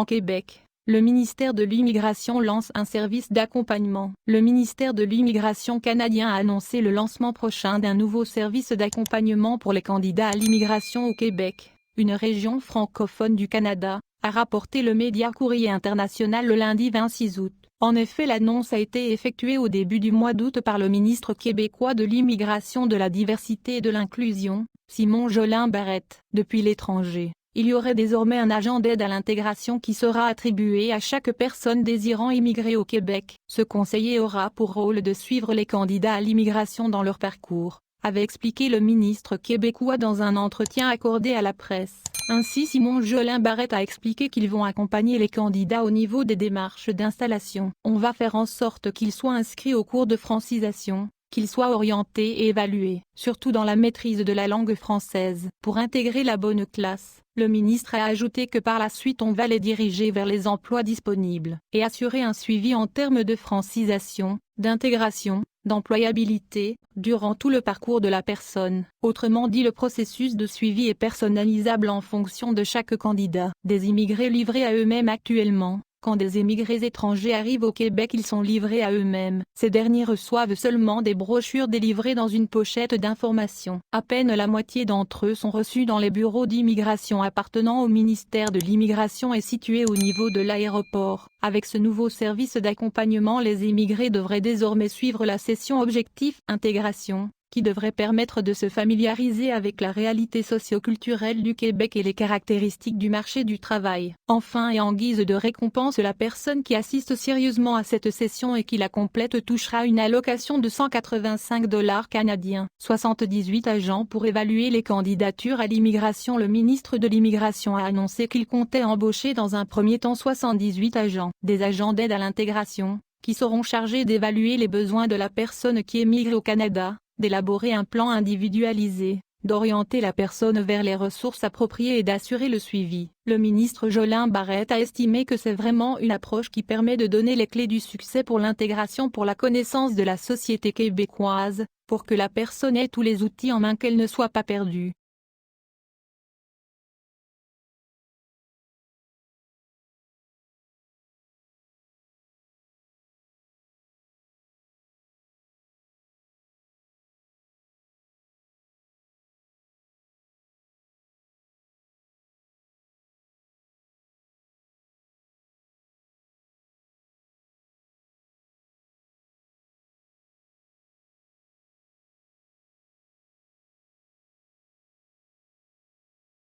En Québec, le ministère de l'Immigration lance un service d'accompagnement. Le ministère de l'Immigration canadien a annoncé le lancement prochain d'un nouveau service d'accompagnement pour les candidats à l'immigration au Québec, une région francophone du Canada, a rapporté le média Courrier International le lundi 26 août. En effet, l'annonce a été effectuée au début du mois d'août par le ministre québécois de l'Immigration, de la Diversité et de l'Inclusion, Simon Jolin Barrette. Depuis l'étranger, il y aurait désormais un agent d'aide à l'intégration qui sera attribué à chaque personne désirant immigrer au Québec. Ce conseiller aura pour rôle de suivre les candidats à l'immigration dans leur parcours, avait expliqué le ministre québécois dans un entretien accordé à la presse. Ainsi, Simon Jolin Barrette a expliqué qu'ils vont accompagner les candidats au niveau des démarches d'installation. On va faire en sorte qu'ils soient inscrits au cours de francisation, qu'ils soient orientés et évalués, surtout dans la maîtrise de la langue française, pour intégrer la bonne classe. Le ministre a ajouté que par la suite on va les diriger vers les emplois disponibles, et assurer un suivi en termes de francisation, d'intégration, d'employabilité, durant tout le parcours de la personne. Autrement dit, le processus de suivi est personnalisable en fonction de chaque candidat. Des immigrés livrés à eux-mêmes actuellement. Quand des émigrés étrangers arrivent au Québec, ils sont livrés à eux-mêmes. Ces derniers reçoivent seulement des brochures délivrées dans une pochette d'information. À peine la moitié d'entre eux sont reçus dans les bureaux d'immigration appartenant au ministère de l'Immigration et situés au niveau de l'aéroport. Avec ce nouveau service d'accompagnement, les immigrés devraient désormais suivre la session Objectif Intégration, qui devrait permettre de se familiariser avec la réalité socio-culturelle du Québec et les caractéristiques du marché du travail. Enfin, et en guise de récompense, la personne qui assiste sérieusement à cette session et qui la complète touchera une allocation de 185 $ canadiens. 78 agents pour évaluer les candidatures à l'immigration. Le ministre de l'Immigration a annoncé qu'il comptait embaucher dans un premier temps 78 agents. Des agents d'aide à l'intégration, qui seront chargés d'évaluer les besoins de la personne qui émigre au Canada, d'élaborer un plan individualisé, d'orienter la personne vers les ressources appropriées et d'assurer le suivi. Le ministre Jolin Barrette a estimé que c'est vraiment une approche qui permet de donner les clés du succès pour l'intégration, pour la connaissance de la société québécoise, pour que la personne ait tous les outils en main, qu'elle ne soit pas perdue.